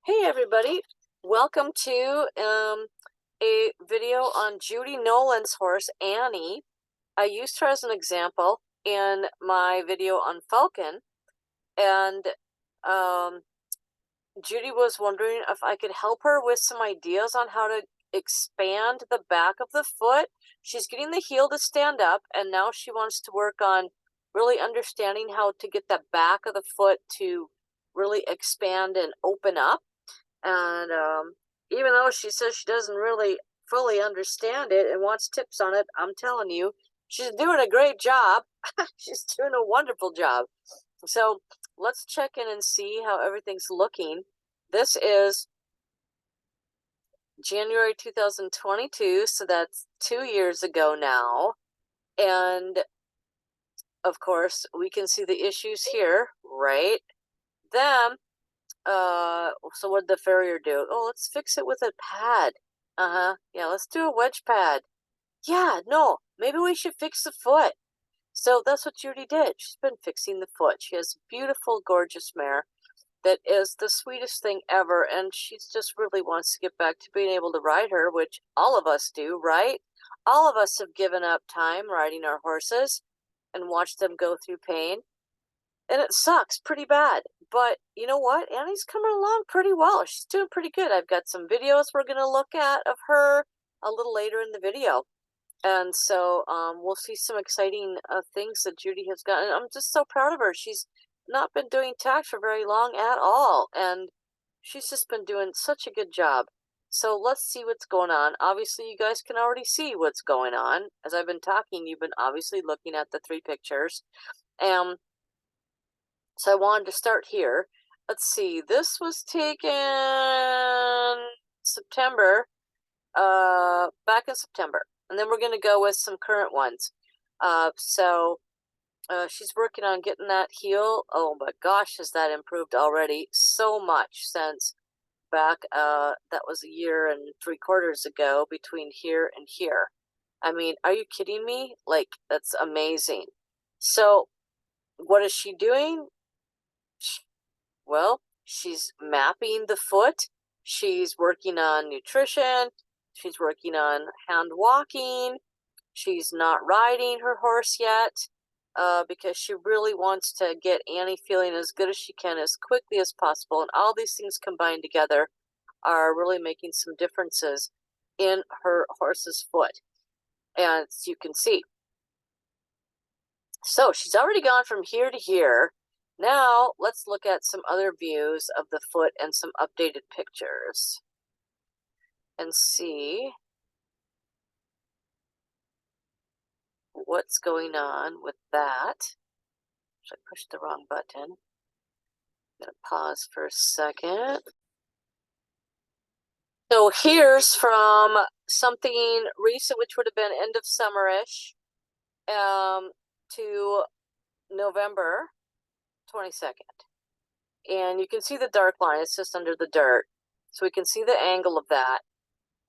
Hey everybody, welcome to a video on Judy Nolan's horse, Annie. I used her as an example in my video on Falcon, and um, Judy was wondering if I could help her with some ideas on how to expand the back of the foot. She's getting the heel to stand up, and now she wants to work on really understanding how to get the back of the foot to really expand and open up. And even though she says she doesn't really fully understand it and wants tips on it, I'm telling you, she's doing a great job. She's doing a wonderful job. So let's check in and see how everything's looking. This is January 2022, so that's 2 years ago now. And of course, we can see the issues here, right? Then so what did the farrier do? Oh, let's fix it with a pad. Yeah, let's do a wedge pad. Yeah, no, maybe we should fix the foot. So that's what Judy did. She's been fixing the foot. She has a beautiful, gorgeous mare that is the sweetest thing ever, and she just really wants to get back to being able to ride her, which all of us do, right? All of us have given up time riding our horses and watched them go through pain. And it sucks pretty bad. But you know what? Annie's coming along pretty well. She's doing pretty good. I've got some videos we're going to look at of her a little later in the video. And so we'll see some exciting things that Judy has gotten. I'm just so proud of her. She's not been doing tack for very long at all. And she's just been doing such a good job. So let's see what's going on. Obviously, you guys can already see what's going on. As I've been talking, you've been obviously looking at the 3 pictures. So I wanted to start here. Let's see, this was taken September, back in September. And then we're going to go with some current ones. She's working on getting that heel. Oh my gosh, has that improved already so much since back, that was 1.75 years ago between here and here. I mean, are you kidding me? Like, that's amazing. So what is she doing? Well, she's mapping the foot. She's working on nutrition. She's working on hand walking. She's not riding her horse yet because she really wants to get Annie feeling as good as she can as quickly as possible. And all these things combined together are really making some differences in her horse's foot. And as you can see. So she's already gone from here to here. Now, let's look at some other views of the foot and some updated pictures and see what's going on with that. I pushed the wrong button. I'm going to pause for a second. So here's from something recent, which would have been end of summerish, to November 22nd. And you can see the dark line. It's just under the dirt. So we can see the angle of that.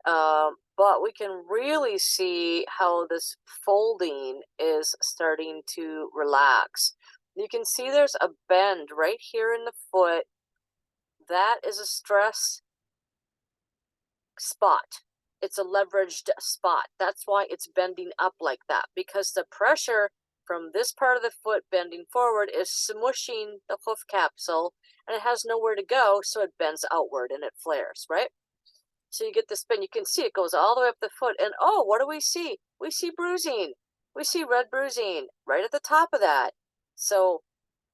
But we can really see how this folding is starting to relax. You can see there's a bend right here in the foot. That is a stress spot. It's a leveraged spot. That's why it's bending up like that, because the pressure from this part of the foot bending forward is smushing the hoof capsule, and it has nowhere to go, so it bends outward and it flares, right? So you get this bend. You can see it goes all the way up the foot, and oh, what do we see? We see bruising. We see red bruising right at the top of that. So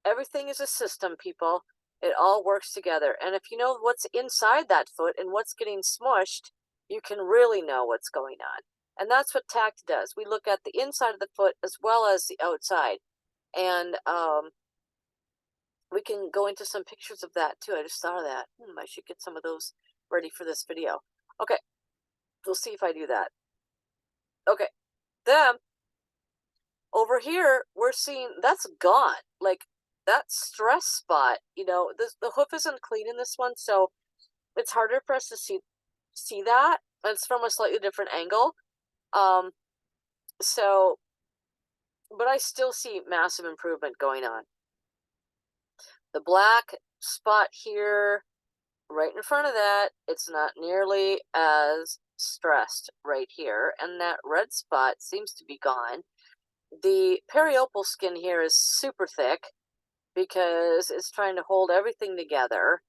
everything is a system, people. It all works together. And if you know what's inside that foot and what's getting smushed, you can really know what's going on. And that's what tact does. We look at the inside of the foot as well as the outside. And we can go into some pictures of that too. I just thought of that. I should get some of those ready for this video. Okay, we'll see if I do that. Okay, then over here, we're seeing that's gone. Like, that stress spot, the hoof isn't clean in this one, so it's harder for us to see that. It's from a slightly different angle. But I still see massive improvement going on. The black spot here right in front of that, it's not nearly as stressed right here, and that red spot seems to be gone. The periopal skin here is super thick because it's trying to hold everything together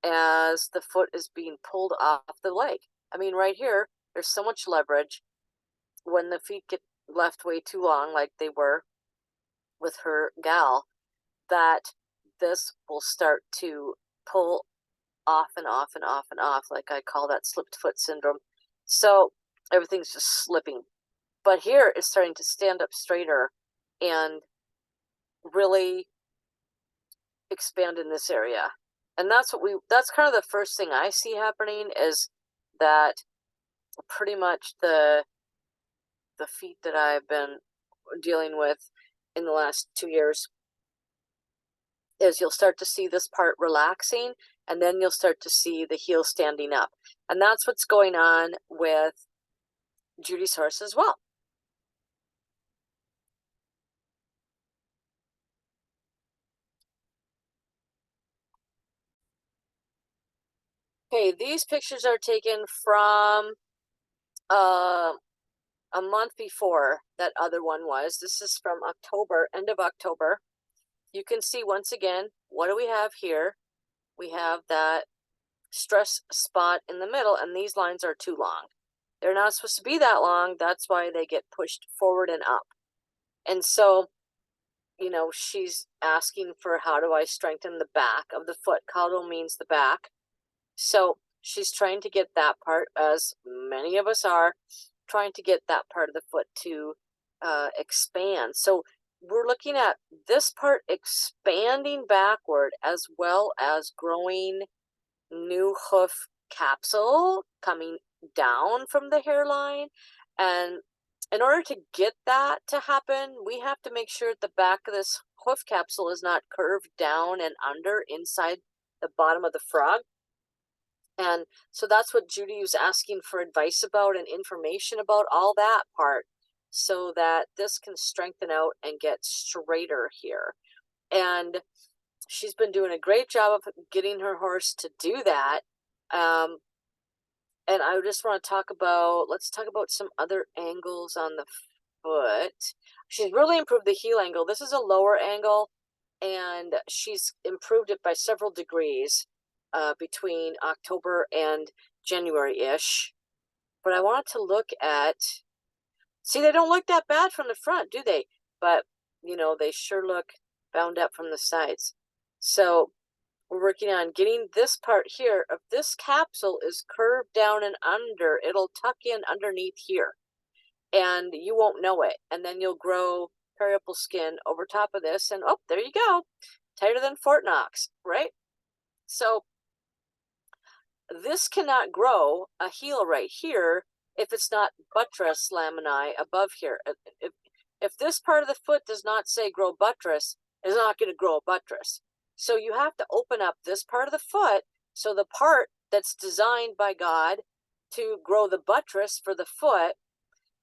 as the foot is being pulled off the leg. I mean, right here, there's so much leverage. When the feet get left way too long, like they were with her gal, that this will start to pull off and off and off and off. Like I call that slipped foot syndrome. So everything's just slipping. But here it's starting to stand up straighter and really expand in this area. And that's kind of the first thing I see happening, is that pretty much the feet that I've been dealing with in the last 2 years, is you'll start to see this part relaxing, and then you'll start to see the heel standing up. And that's what's going on with Judy's horse as well. Okay, these pictures are taken from a month before that other one was. This is from October, end of October. You can see once again, what do we have here? We have that stress spot in the middle, and these lines are too long. They're not supposed to be that long. That's why they get pushed forward and up. And so, you know, she's asking for, how do I strengthen the back of the foot? Caudal means the back. So she's trying to get that part, as many of us are, trying to get that part of the foot to expand. So we're looking at this part expanding backward, as well as growing new hoof capsule coming down from the hairline. And in order to get that to happen, we have to make sure the back of this hoof capsule is not curved down and under inside the bottom of the frog. And so that's what Judy was asking for advice about and information about, all that part, so that this can strengthen out and get straighter here. And she's been doing a great job of getting her horse to do that. And I just want to let's talk about some other angles on the foot. She's really improved the heel angle. This is a lower angle, and she's improved it by several degrees between October and January-ish. But I wanted to look at, see, they don't look that bad from the front, do they? But, you know, they sure look bound up from the sides. So we're working on getting this part here of this capsule is curved down and under. It'll tuck in underneath here, and you won't know it. And then you'll grow periopal skin over top of this, and oh, there you go. Tighter than Fort Knox, right? So this cannot grow a heel right here if it's not buttress laminae above here. If this part of the foot does not say grow buttress, it's not going to grow a buttress. So you have to open up this part of the foot, so the part that's designed by God to grow the buttress for the foot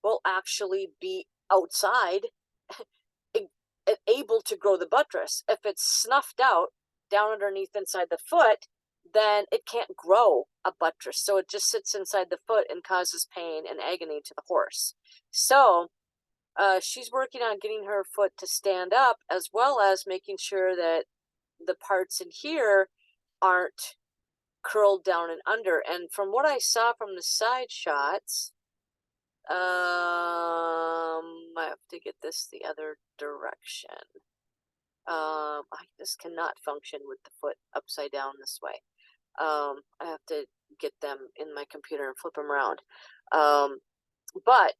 will actually be outside, able to grow the buttress. If it's snuffed out down underneath inside the foot, then it can't grow a buttress. So it just sits inside the foot and causes pain and agony to the horse. So she's working on getting her foot to stand up, as well as making sure that the parts in here aren't curled down and under. And from what I saw from the side shots, I have to get this the other direction. This cannot function with the foot upside down this way. I have to get them in my computer and flip them around. But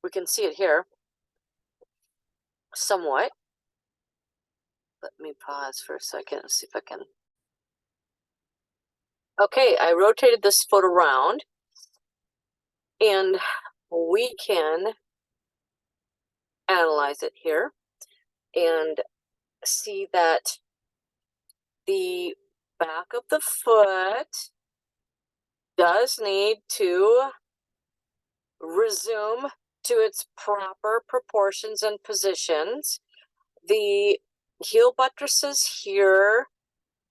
we can see it here somewhat. Let me pause for a second and see if I can. Okay, I rotated this foot around, and we can analyze it here and see that the back of the foot does need to resume to its proper proportions and positions. The heel buttresses here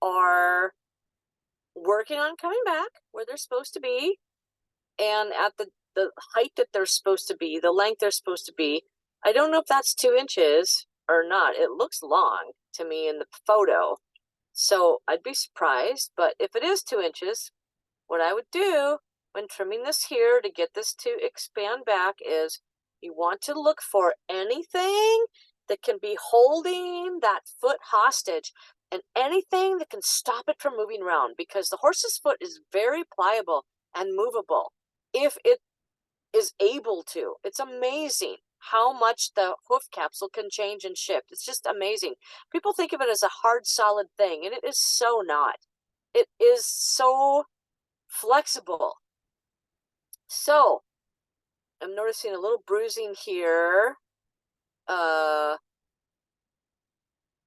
are working on coming back where they're supposed to be and at the height that they're supposed to be, the length they're supposed to be. I don't know if that's 2 inches or not. It looks long to me in the photo. So I'd be surprised, but if it is 2 inches, what I would do when trimming this here to get this to expand back is you want to look for anything that can be holding that foot hostage and anything that can stop it from moving around, because the horse's foot is very pliable and movable if it is able to. It's amazing how much the hoof capsule can change and shift. It's just amazing. People think of it as a hard, solid thing, and it is so not. It is so flexible. So I'm noticing a little bruising here.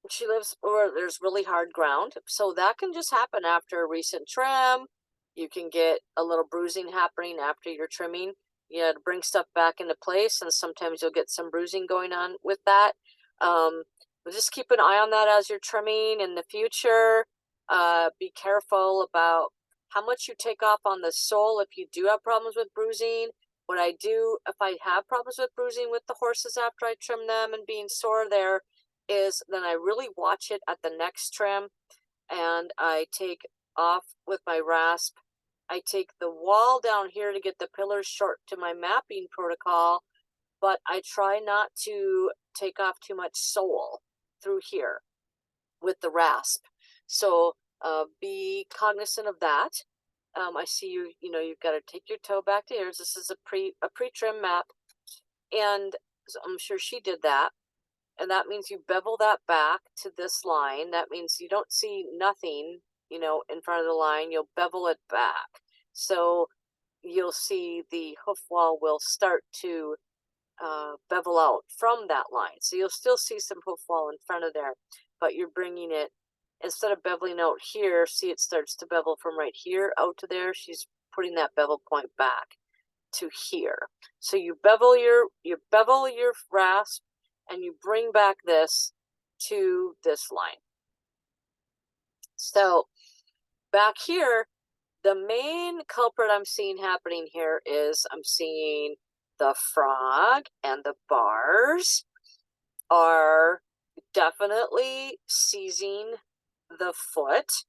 She lives where there's really hard ground, so that can just happen after a recent trim. You can get a little bruising happening after you're trimming. You know, to bring stuff back into place, and sometimes you'll get some bruising going on with that. But just keep an eye on that as you're trimming in the future. Be careful about how much you take off on the sole if you do have problems with bruising. What I do if I have problems with bruising with the horses after I trim them and being sore there is then I really watch it at the next trim, and I take off with my rasp. I take the wall down here to get the pillars short to my mapping protocol, but I try not to take off too much sole through here with the rasp. So be cognizant of that. I see you've got to take your toe back to ears. This is a pre-trim map, and so I'm sure she did that. And that means you bevel that back to this line. That means you don't see nothing, in front of the line. You'll bevel it back. So you'll see the hoof wall will start to bevel out from that line. So you'll still see some hoof wall in front of there, but you're bringing it, instead of beveling out here, see it starts to bevel from right here out to there. She's putting that bevel point back to here. So you bevel your rasp, and you bring back this to this line. So back here, the main culprit I'm seeing happening here is I'm seeing the frog and the bars are definitely seizing the foot.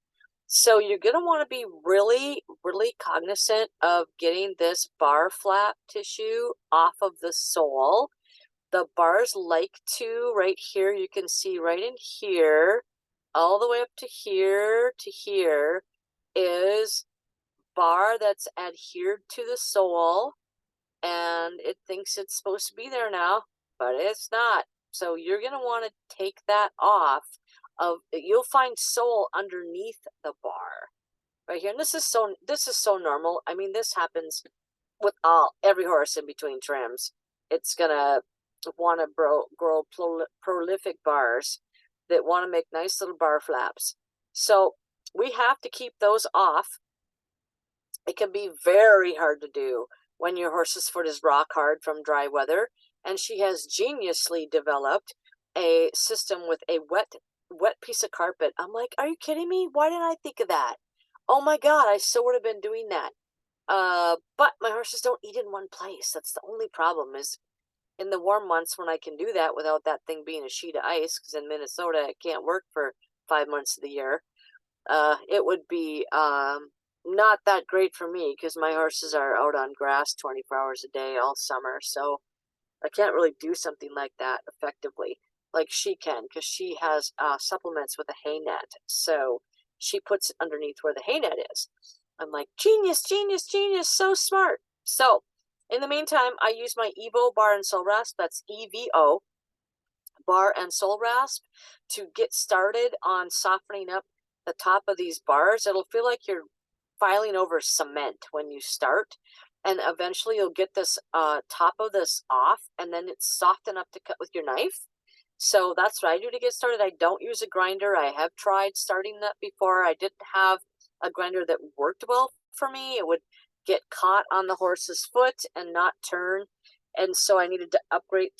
So you're going to want to be really, really cognizant of getting this bar flap tissue off of the sole. The bars like to, right here, you can see right in here, all the way up to here is bar that's adhered to the sole, and it thinks it's supposed to be there now, but it's not. So you're going to want to take that off. You'll find sole underneath the bar right here, and this is so normal. I mean, this happens with every horse in between trims. It's gonna want to grow prolific bars that want to make nice little bar flaps. So we have to keep those off. It can be very hard to do when your horse's foot is rock hard from dry weather, and she has geniusly developed a system with a wet piece of carpet. I'm like, are you kidding me? Why didn't I think of that? Oh my God, I so would have been doing that. But my horses don't eat in one place. That's the only problem, is in the warm months when I can do that without that thing being a sheet of ice, because in Minnesota it can't work for 5 months of the year. It would be not that great for me because my horses are out on grass 24 hours a day all summer. So I can't really do something like that effectively like she can, because she has supplements with a hay net. So she puts it underneath where the hay net is. I'm like, genius, genius, genius, so smart. So in the meantime, I use my Evo bar and sole rasp. That's EVO, bar and sole rasp, to get started on softening up the top of these bars. It'll feel like you're filing over cement when you start, and eventually you'll get this top of this off, and then it's soft enough to cut with your knife. So that's what I do to get started. I don't use a grinder. I have tried starting that before. I didn't have a grinder that worked well for me. It would get caught on the horse's foot and not turn, and so I needed to upgrade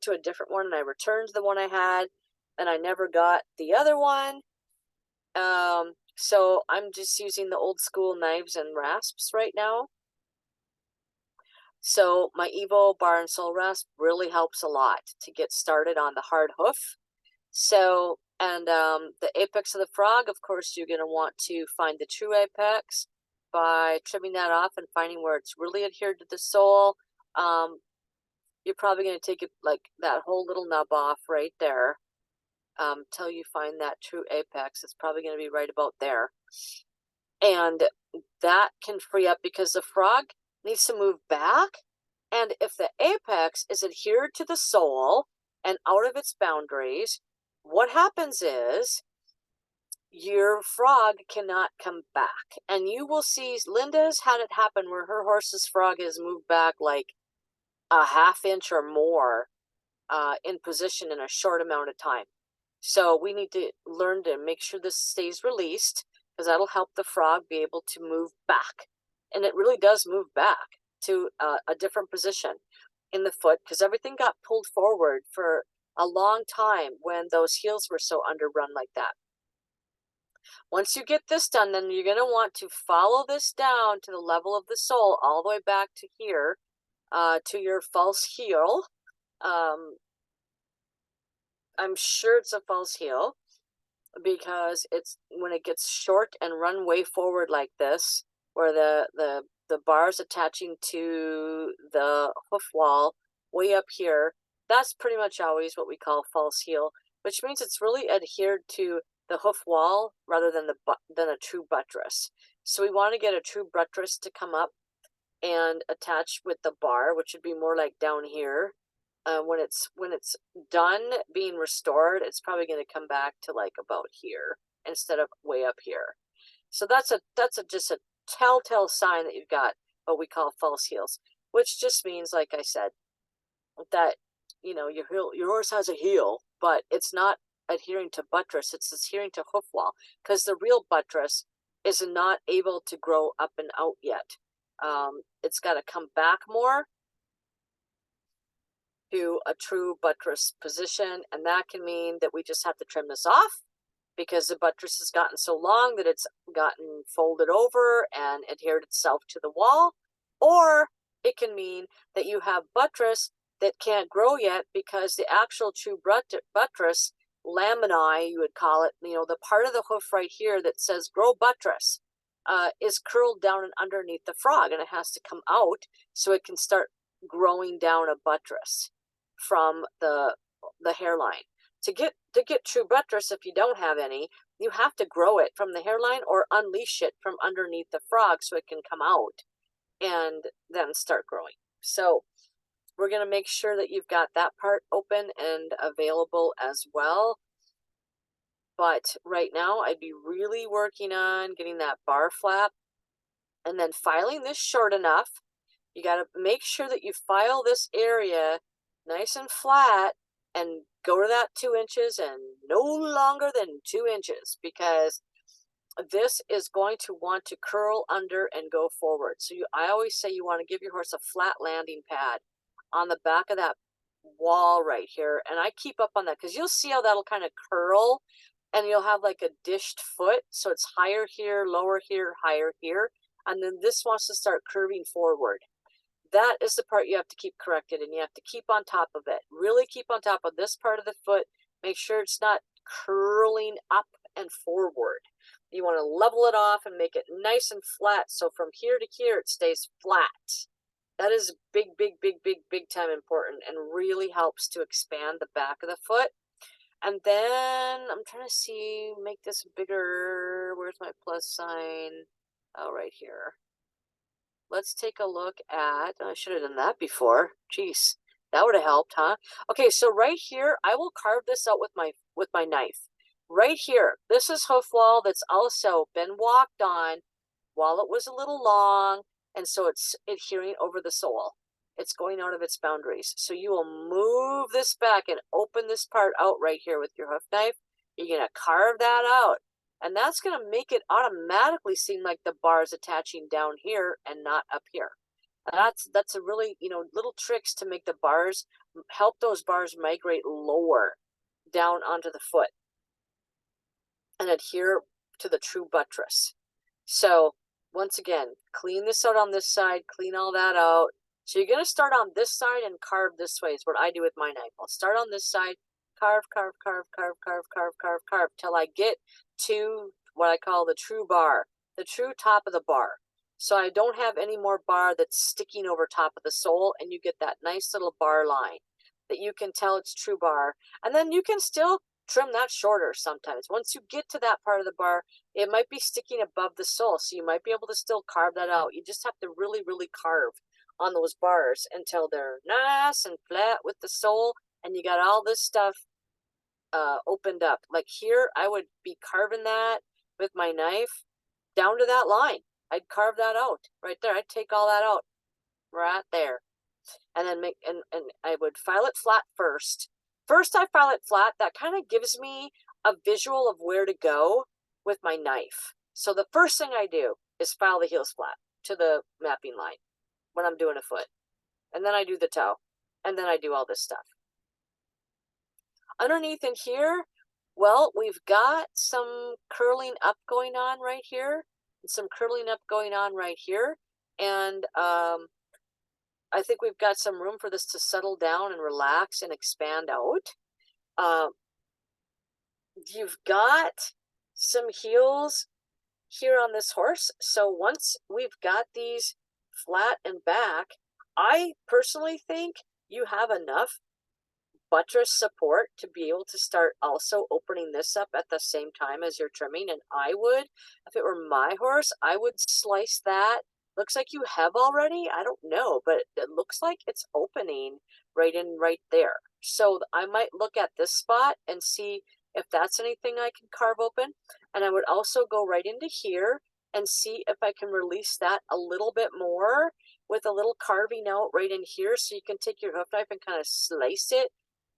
to a different one, and I returned the one I had, and I never got the other one. So I'm just using the old school knives and rasps right now. So my Evo bar and sole rasp really helps a lot to get started on the hard hoof. So, and the apex of the frog, of course, you're going to want to find the true apex by trimming that off and finding where it's really adhered to the sole. You're probably going to take it like that whole little nub off right there till you find that true apex. It's probably going to be right about there. And that can free up because the frog needs to move back. And if the apex is adhered to the sole and out of its boundaries, what happens is your frog cannot come back. And you will see Linda's had it happen where her horse's frog has moved back like a half inch or more in position in a short amount of time. So we need to learn to make sure this stays released because that'll help the frog be able to move back. And it really does move back to a different position in the foot because everything got pulled forward for a long time when those heels were so underrun like that. Once you get this done, then you're going to want to follow this down to the level of the sole all the way back to here to your false heel. I'm sure it's a false heel because it's when it gets short and run way forward like this, where the bar's attaching to the hoof wall way up here. That's pretty much always what we call false heel, which means it's really adhered to the hoof wall rather than a true buttress. So we want to get a true buttress to come up and attach with the bar, which would be more like down here. When it's done being restored, it's probably going to come back to like about here instead of way up here. So that's just a telltale sign that you've got what we call false heels, which just means, like I said, that your horse has a heel, but it's not adhering to buttress; it's adhering to hoof wall because the real buttress is not able to grow up and out yet. It's got to come back more to a true buttress position, and that can mean that we just have to trim this off because the buttress has gotten so long that it's gotten folded over and adhered itself to the wall, or it can mean that you have buttress that can't grow yet because the actual true buttress laminae, you would call it, the part of the hoof right here that says grow buttress is curled down and underneath the frog, and it has to come out so it can start growing down a buttress from the hairline. To get true buttress, if you don't have any, you have to grow it from the hairline or unleash it from underneath the frog so it can come out and then start growing. So we're going to make sure that you've got that part open and available as well. But right now, I'd be really working on getting that bar flap and then filing this short enough. You got to make sure that you file this area nice and flat and go to that 2 inches and no longer than 2 inches because this is going to want to curl under and go forward. So I always say you want to give your horse a flat landing pad on the back of that wall right here. And I keep up on that because you'll see how that'll kind of curl and you'll have like a dished foot. So it's higher here, lower here, higher here. And then this wants to start curving forward. That is the part you have to keep corrected, and you have to keep on top of it. Really keep on top of this part of the foot. Make sure it's not curling up and forward. You want to level it off and make it nice and flat. So from here to here, it stays flat. That is big, big, big, big, big time important and really helps to expand the back of the foot. And then I'm trying to see, make this bigger. Where's my plus sign? Oh, right here. Let's take a look at, I should have done that before. Jeez, that would have helped, huh? Okay, so right here, I will carve this out with my knife. Right here, this is hoof wall that's also been walked on while it was a little long, and so it's adhering over the sole. It's going out of its boundaries. So you will move this back and open this part out right here with your hoof knife. You're going to carve that out. And that's going to make it automatically seem like the bar is attaching down here and not up here. That's a really, little tricks to make the bars, help those bars migrate lower down onto the foot and adhere to the true buttress. So once again, clean this out on this side, clean all that out. So you're going to start on this side and carve this way is what I do with my knife. I'll start on this side, carve, carve, carve, carve, carve, carve, carve, carve, till I get to what I call the true bar, the true top of the bar. So I don't have any more bar that's sticking over top of the sole, and you get that nice little bar line that you can tell it's true bar. And then you can still trim that shorter sometimes. Once you get to that part of the bar, it might be sticking above the sole, so you might be able to still carve that out. You just have to really, really carve on those bars until they're nice and flat with the sole, and you got all this stuff opened up. Like here, I would be carving that with my knife down to that line. I'd carve that out right there. I'd take all that out right there, and then make and I would file it flat first. First, I file it flat. That kind of gives me a visual of where to go with my knife. So the first thing I do is file the heels flat to the mapping line when I'm doing a foot, and then I do the toe, and then I do all this stuff. Underneath in here, well, we've got some curling up going on right here, and some curling up going on right here, and I think we've got some room for this to settle down and relax and expand out. You've got some heels here on this horse. So once we've got these flat and back, I personally think you have enough buttress support to be able to start also opening this up at the same time as you're trimming. And I would, if it were my horse, I would slice that. Looks like you have already. I don't know, but it looks like it's opening right in right there. So I might look at this spot and see if that's anything I can carve open. And I would also go right into here and see if I can release that a little bit more with a little carving out right in here. So you can take your hoof knife and kind of slice it,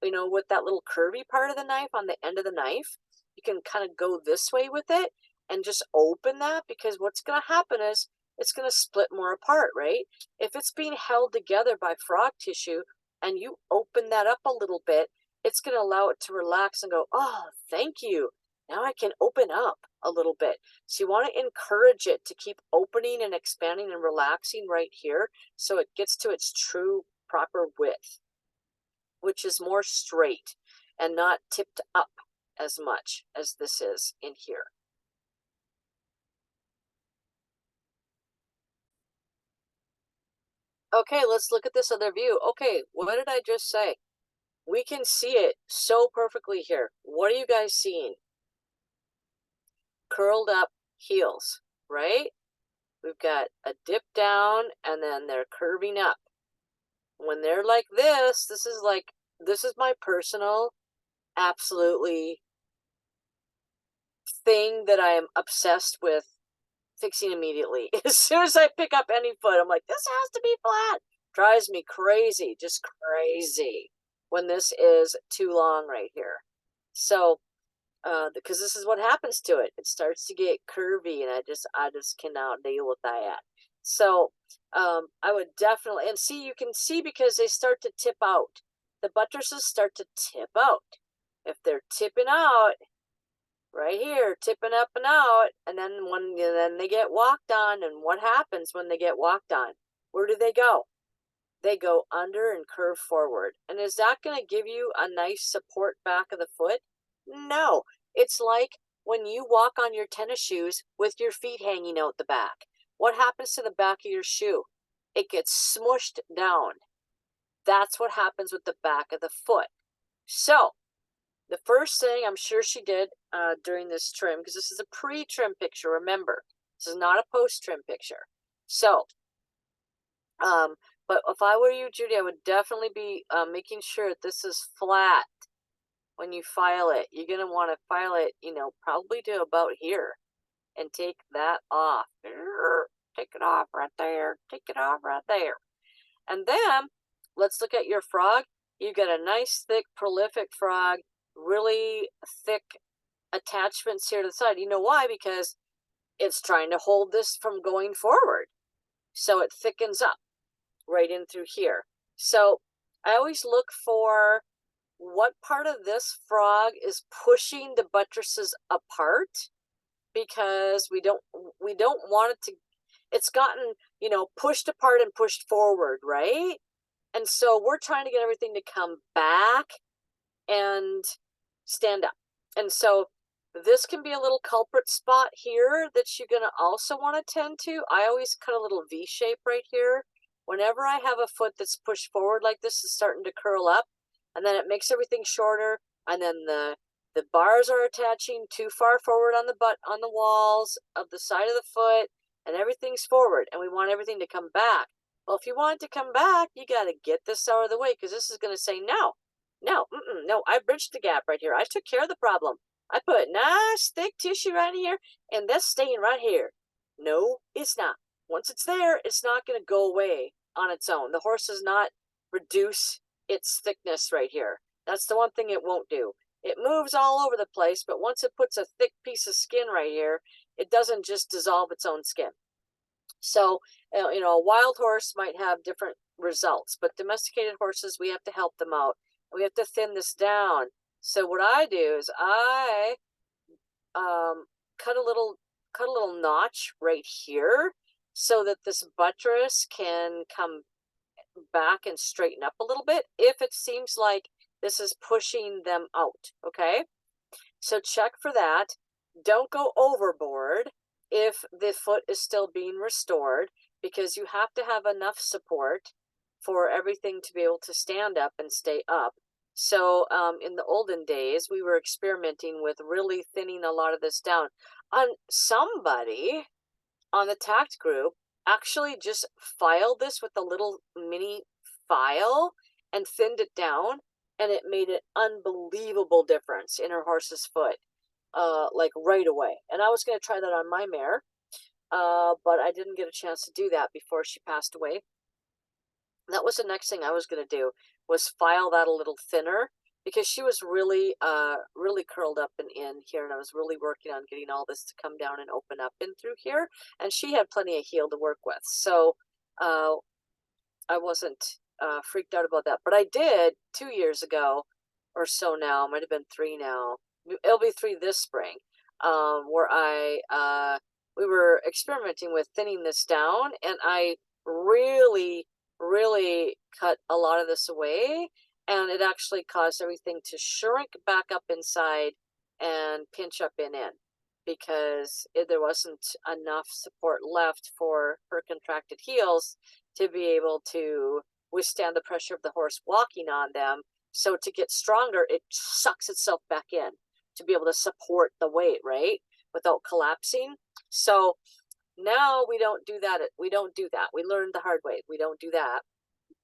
you know, with that little curvy part of the knife on the end of the knife. You can kind of go this way with it and just open that, because what's going to happen is it's going to split more apart, right? If it's being held together by frog tissue and you open that up a little bit, it's going to allow it to relax and go, oh, thank you. Now I can open up a little bit. So you want to encourage it to keep opening and expanding and relaxing right here so it gets to its true proper width, which is more straight and not tipped up as much as this is in here. Okay, let's look at this other view. Okay, what did I just say? We can see it so perfectly here. What are you guys seeing? Curled up heels, right? We've got a dip down and then they're curving up. When they're like this is my personal, absolutely thing that I am obsessed with fixing immediately. As soon as I pick up any foot, I'm like, this has to be flat. Drives me crazy, just crazy when this is too long right here. So, because this is what happens to it. It starts to get curvy, and I just cannot deal with that. So, I would definitely, and see, you can see because they start to tip out. The buttresses start to tip out. If they're tipping out, right here, tipping up and out, and then then they get walked on, and what happens when they get walked on? Where do they go? They go under and curve forward. And is that going to give you a nice support back of the foot? No. It's like when you walk on your tennis shoes with your feet hanging out the back. What happens to the back of your shoe? It gets smushed down. That's what happens with the back of the foot. So the first thing I'm sure she did during this trim, because this is a pre-trim picture, remember, this is not a post-trim picture. So, but if I were you, Judy, I would definitely be making sure that this is flat when you file it. You're going to want to file it, probably to about here and take that off. Take it off right there. Take it off right there. And then let's look at your frog. You've got a nice, thick, prolific frog, really thick attachments here to the side. You know why? Because it's trying to hold this from going forward. So it thickens up right in through here. So I always look for what part of this frog is pushing the buttresses apart because we don't want it to, it's gotten, pushed apart and pushed forward, right? And so we're trying to get everything to come back and stand up. And so this can be a little culprit spot here that you're going to also want to tend to. I always cut a little V shape right here. Whenever I have a foot that's pushed forward like this, is starting to curl up, and then it makes everything shorter, and then the bars are attaching too far forward on the on the walls of the side of the foot, and everything's forward, and we want everything to come back. Well, if you want it to come back, you got to get this out of the way, because this is going to say no. No, no, I bridged the gap right here. I took care of the problem. I put nice thick tissue right here, and that's staying right here. No, it's not. Once it's there, it's not going to go away on its own. The horse does not reduce its thickness right here. That's the one thing it won't do. It moves all over the place, but once it puts a thick piece of skin right here, it doesn't just dissolve its own skin. So, a wild horse might have different results, but domesticated horses, we have to help them out. We have to thin this down. So what I do is I cut a little notch right here so that this buttress can come back and straighten up a little bit if it seems like this is pushing them out. Okay, so check for that. Don't go overboard if the foot is still being restored, because you have to have enough support for everything to be able to stand up and stay up. So in the olden days, we were experimenting with really thinning a lot of this down. Somebody on the tact group actually just filed this with a little mini file and thinned it down, and it made an unbelievable difference in her horse's foot, like right away. And I was going to try that on my mare, but I didn't get a chance to do that before she passed away. That was the next thing I was going to do, was file that a little thinner, because she was really really curled up and in here, and I was really working on getting all this to come down and open up in through here, and she had plenty of heel to work with. So I wasn't freaked out about that. But I did 2 years ago or so now, might have been 3 now. It'll be 3 this spring, where we were experimenting with thinning this down, and I really cut a lot of this away, and it actually caused everything to shrink back up inside and pinch up in, because there wasn't enough support left for her contracted heels to be able to withstand the pressure of the horse walking on them. So to get stronger, it sucks itself back in to be able to support the weight, right, without collapsing. So now we don't do that. We learned the hard way. We don't do that.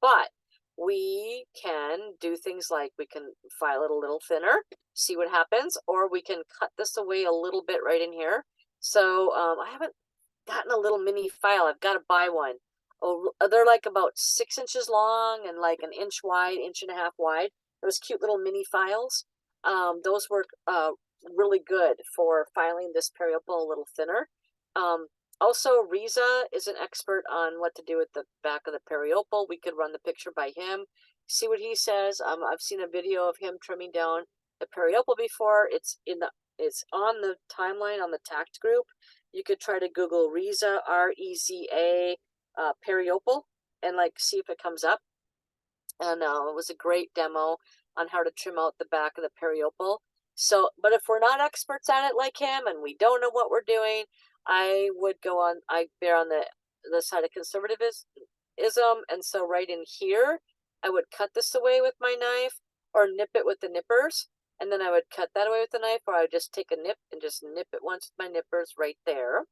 But we can do things like we can file it a little thinner, see what happens, or we can cut this away a little bit right in here. So I haven't gotten a little mini file. I've got to buy one. Oh, they're like about 6 inches long and like an inch wide, 1.5 inches wide. Those cute little mini files. Those work really good for filing this periopal a little thinner. Also, Riza is an expert on what to do with the back of the periopal. We could run the picture by him, see what he says. I've seen a video of him trimming down the periopal before. It's on the timeline on the tact group. You could try to Google Riza, R-E-Z-A, periopal, and like see if it comes up. And it was a great demo on how to trim out the back of the periopal. So, but if we're not experts at it like him, and we don't know what we're doing, I would I bear on the side of conservatism, and so right in here, I would cut this away with my knife, or nip it with the nippers, and then I would cut that away with the knife, or I would just take a nip and just nip it once with my nippers right there.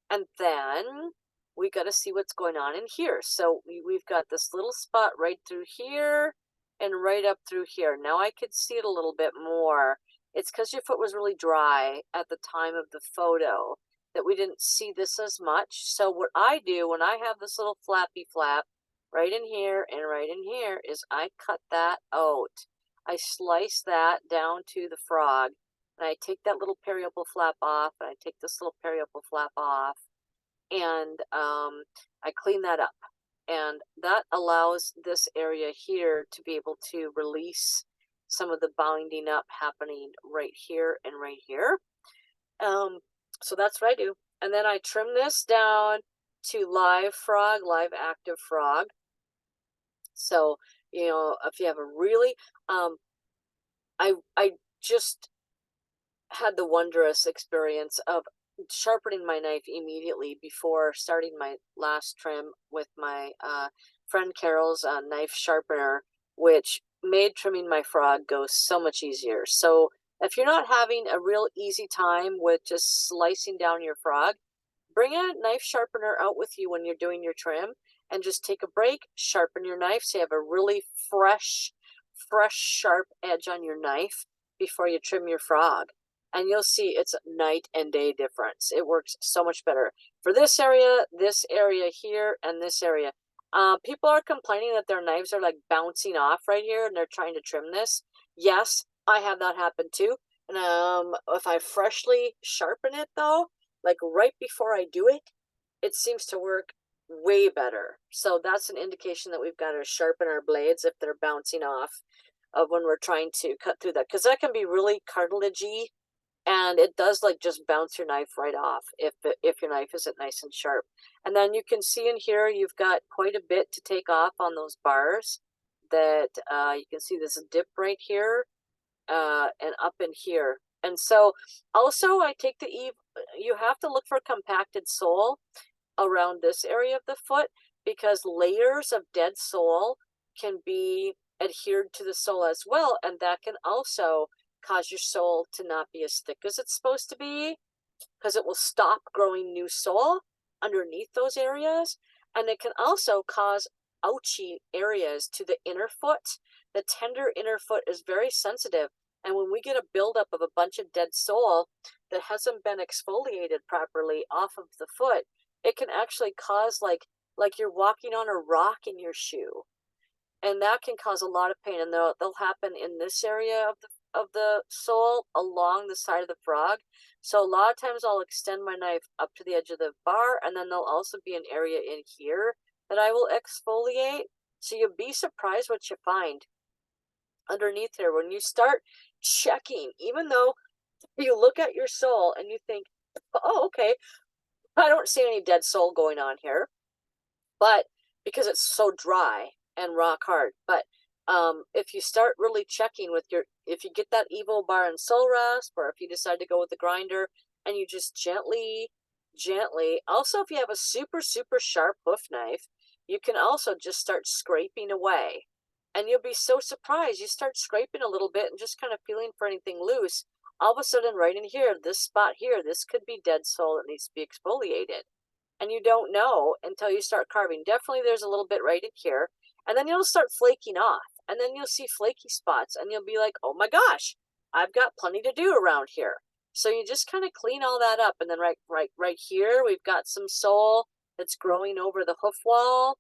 And then we got to see what's going on in here. So we've got this little spot right through here and right up through here. Now I could see it a little bit more. It's because your foot was really dry at the time of the photo that we didn't see this as much. So what I do when I have this little flappy flap right in here and right in here is I cut that out. I slice that down to the frog, and I take that little periopal flap off, and I take this little periopal flap off, and I clean that up. And that allows this area here to be able to release some of the binding up happening right here and right here. So that's what I do. And then I trim this down to live frog, live active frog. So, if you have a really, I just had the wondrous experience of sharpening my knife immediately before starting my last trim with my friend Carol's knife sharpener, which made trimming my frog go so much easier. So if you're not having a real easy time with just slicing down your frog, bring a knife sharpener out with you when you're doing your trim and just take a break, sharpen your knife so you have a really fresh, sharp edge on your knife before you trim your frog. And you'll see it's a night and day difference. It works so much better for this area here, and this area. People are complaining that their knives are like bouncing off right here and they're trying to trim this. Yes, I have that happen too. And if I freshly sharpen it though, like right before I do it, it seems to work way better. So that's an indication that we've got to sharpen our blades if they're bouncing off of when we're trying to cut through that, because that can be really cartilagey, and it does like just bounce your knife right off if your knife isn't nice and sharp. And then you can see in here you've got quite a bit to take off on those bars. That you can see there's a dip right here and up in here. And so also I take the eve. You have to look for compacted sole around this area of the foot, because layers of dead sole can be adhered to the sole as well, and that can also cause your sole to not be as thick as it's supposed to be, because it will stop growing new sole underneath those areas. And it can also cause ouchy areas to the inner foot. The tender inner foot is very sensitive, and when we get a buildup of a bunch of dead sole that hasn't been exfoliated properly off of the foot, it can actually cause like you're walking on a rock in your shoe, and that can cause a lot of pain. And they'll happen in this area of the sole along the side of the frog. So a lot of times I'll extend my knife up to the edge of the bar, and then there'll also be an area in here that I will exfoliate. So you'll be surprised what you find underneath here when you start checking. Even though you look at your sole and you think, oh, okay, I don't see any dead sole going on here, but because it's so dry and rock hard. But if you start really checking with if you get that evil bar and sole rasp, or if you decide to go with the grinder and you just gently, also if you have a super, super sharp hoof knife, you can also just start scraping away. And you'll be so surprised. You start scraping a little bit and just kind of feeling for anything loose. All of a sudden, right in here, this spot here, this could be dead sole that needs to be exfoliated. And you don't know until you start carving. Definitely there's a little bit right in here. And then you'll start flaking off. And then you'll see flaky spots. And you'll be like, oh my gosh, I've got plenty to do around here. So you just kind of clean all that up. And then right here, we've got some sole that's growing over the hoof wall.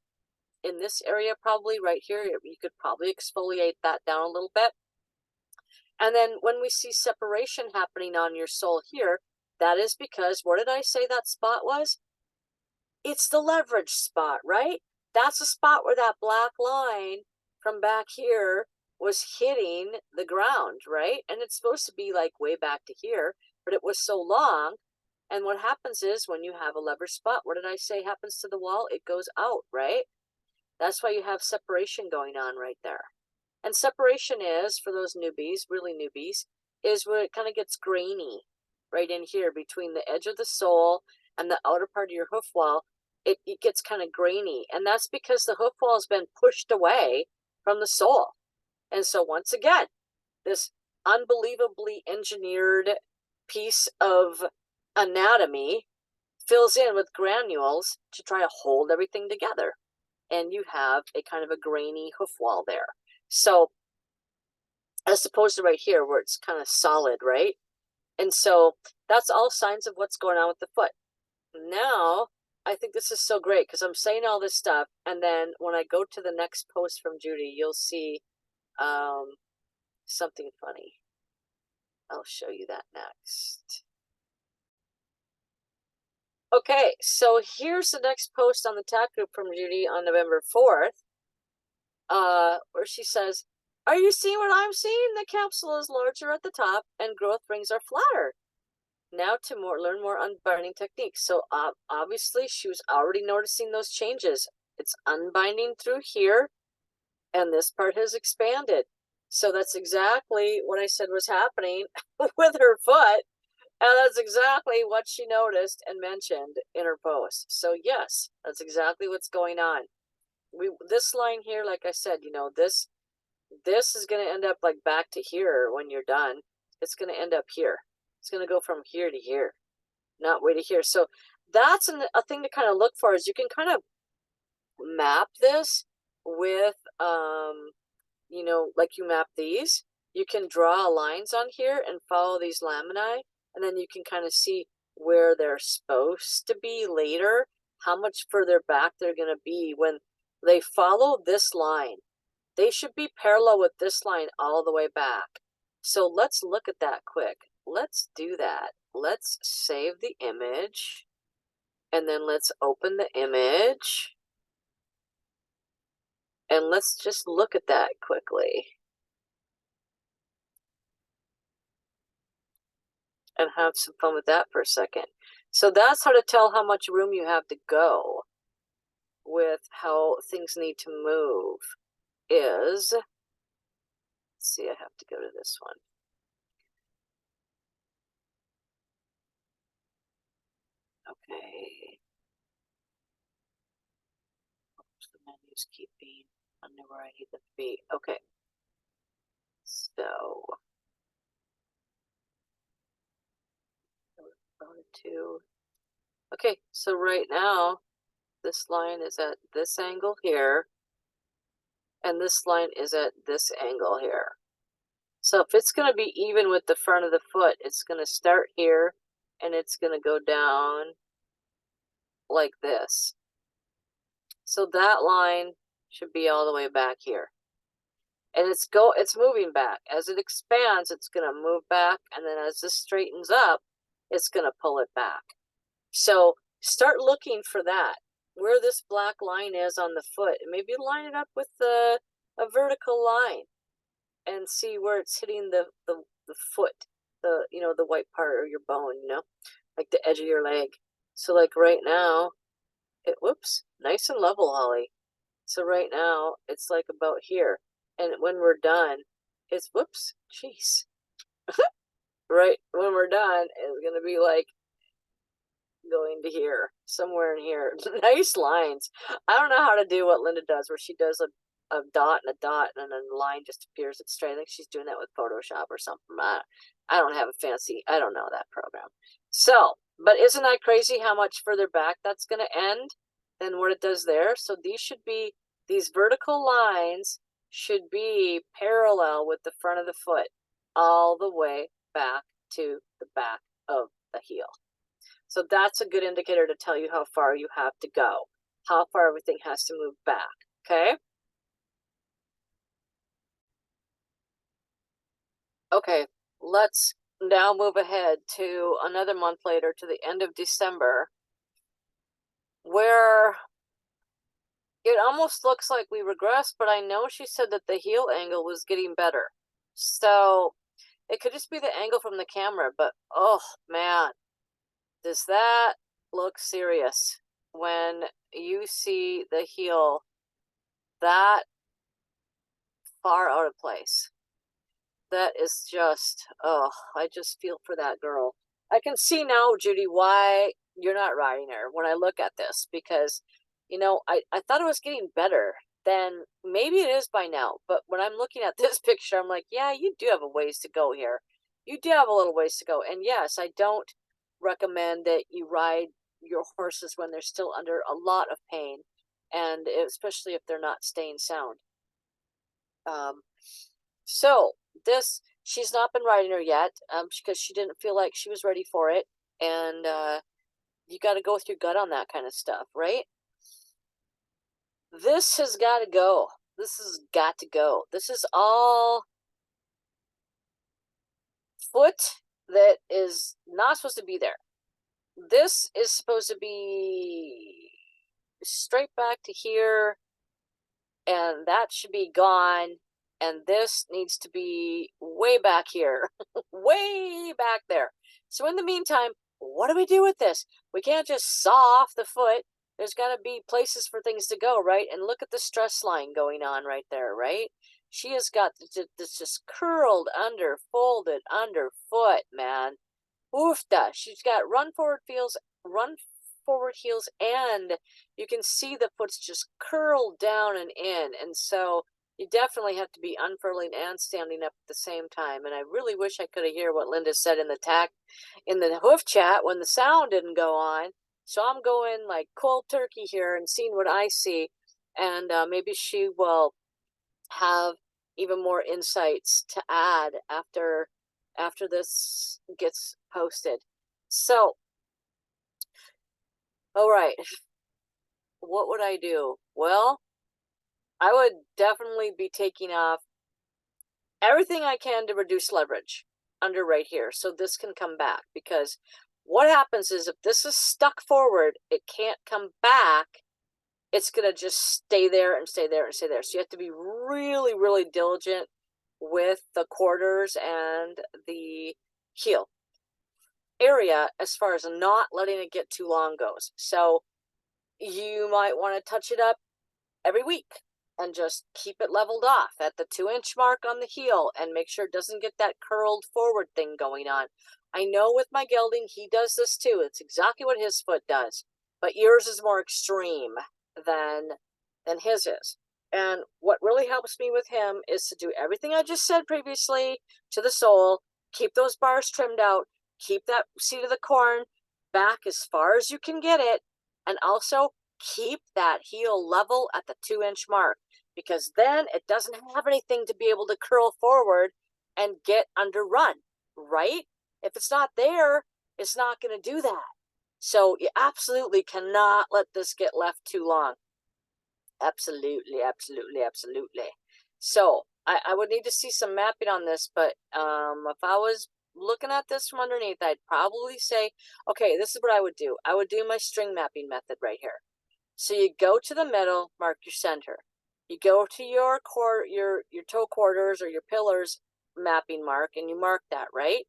In this area, probably right here, you could probably exfoliate that down a little bit. And then when we see separation happening on your sole here, that is because, what did I say that spot was? It's the leverage spot, right? That's the spot where that black line from back here was hitting the ground, right? And it's supposed to be like way back to here, but it was so long. And what happens is when you have a leverage spot, what did I say happens to the wall? It goes out, right? That's why you have separation going on right there. And separation is, for those newbies, really newbies, is where it kind of gets grainy right in here between the edge of the sole and the outer part of your hoof wall. It gets kind of grainy. And that's because the hoof wall has been pushed away from the sole. And so once again, this unbelievably engineered piece of anatomy fills in with granules to try to hold everything together. And you have a kind of a grainy hoof wall there. So as opposed to right here where it's kind of solid, right? And so that's all signs of what's going on with the foot. Now, I think this is so great because I'm saying all this stuff, and then when I go to the next post from Judy, you'll see something funny. I'll show you that next. Okay, so here's the next post on the tack group from Judy on November 4th, where she says, are you seeing what I'm seeing? The capsule is larger at the top and growth rings are flatter. Now to learn more unbinding techniques. So obviously she was already noticing those changes. It's unbinding through here, and this part has expanded. So that's exactly what I said was happening with her foot. And that's exactly what she noticed and mentioned in her post. So yes, that's exactly what's going on. This line here, like I said, you know, this is going to end up like back to here when you're done. It's going to end up here. It's going to go from here to here, not way to here. So that's a thing to kind of look for, is you can kind of map this with, you know, like you map these. You can draw lines on here and follow these laminae, and then you can kind of see where they're supposed to be later, how much further back they're going to be when they follow this line. They should be parallel with this line all the way back. So let's look at that quick. Let's do that. Let's save the image, and then let's open the image. And let's just look at that quickly and have some fun with that for a second. So that's how to tell how much room you have to go with how things need to move is, let's see, I have to go to this one. Okay. Oops, the menus keep being under where I need them to be. Okay. So, okay, so right now, this line is at this angle here, and this line is at this angle here. So if it's going to be even with the front of the foot, it's going to start here, and it's going to go down like this. So that line should be all the way back here. And it's moving back. As it expands, it's going to move back, and then as this straightens up, it's going to pull it back. So start looking for that, where this black line is on the foot, and maybe line it up with a vertical line and see where it's hitting the foot, you know, the white part of your bone, you know, like the edge of your leg. So like right now, whoops, nice and level, Holly. So right now, it's like about here. And when we're done, it's, whoops, jeez. Right when we're done, it's going to be like going to here, somewhere in here. Nice lines. I don't know how to do what Linda does, where she does a dot and a dot, and then the line just appears at straight. I think she's doing that with Photoshop or something. I don't have a fancy, I don't know that program. So, but isn't that crazy how much further back that's going to end than what it does there? So these should be, these vertical lines should be parallel with the front of the foot all the way back to the back of the heel. So that's a good indicator to tell you how far you have to go, how far everything has to move back, okay? Okay, let's now move ahead to another month later, to the end of December, where it almost looks like we regressed, but I know she said that the heel angle was getting better. So it could just be the angle from the camera, but oh man, does that look serious when you see the heel that far out of place? That is just, oh, I just feel for that girl. I can see now, Judy, why you're not riding her when I look at this, because, you know, I thought it was getting better. Then maybe it is by now, but when I'm looking at this picture, I'm like, yeah, you do have a ways to go here. You do have a little ways to go. And yes, I don't recommend that you ride your horses when they're still under a lot of pain, and especially if they're not staying sound. So this, she's not been riding her yet, because she didn't feel like she was ready for it, and you got to go with your gut on that kind of stuff, right? This has got to go. This has got to go. This is all foot that is not supposed to be there. This is supposed to be straight back to here, and that should be gone. And this needs to be way back here, way back there. So in the meantime, what do we do with this? We can't just saw off the foot. There's got to be places for things to go, right? And look at the stress line going on right there, right? She has got this just curled under, folded underfoot, man. Oofda. She's got run forward heels, and you can see the foot's just curled down and in. And so you definitely have to be unfurling and standing up at the same time. And I really wish I could have heard what Linda said in the hoof chat when the sound didn't go on. So I'm going like cold turkey here and seeing what I see. And maybe she will have even more insights to add after this gets posted. So, all right, what would I do? Well, I would definitely be taking off everything I can to reduce leverage under right here so this can come back, because what happens is if this is stuck forward, it can't come back. It's going to just stay there and stay there and stay there. So you have to be really, really diligent with the quarters and the heel area as far as not letting it get too long goes. So you might want to touch it up every week and just keep it leveled off at the 2-inch mark on the heel and make sure it doesn't get that curled forward thing going on. I know with my gelding, he does this too. It's exactly what his foot does, but yours is more extreme than his is. And what really helps me with him is to do everything I just said previously to the sole, keep those bars trimmed out, keep that seat of the corn back as far as you can get it, and also keep that heel level at the 2-inch mark, because then it doesn't have anything to be able to curl forward and get underrun, right? If it's not there, it's not going to do that. So you absolutely cannot let this get left too long. Absolutely, absolutely, absolutely. So I would need to see some mapping on this, but if I was looking at this from underneath, I'd probably say, okay, this is what I would do. I would do my string mapping method right here. So you go to the middle, mark your center. You go to your toe quarters or your pillars mapping mark, and you mark that, right?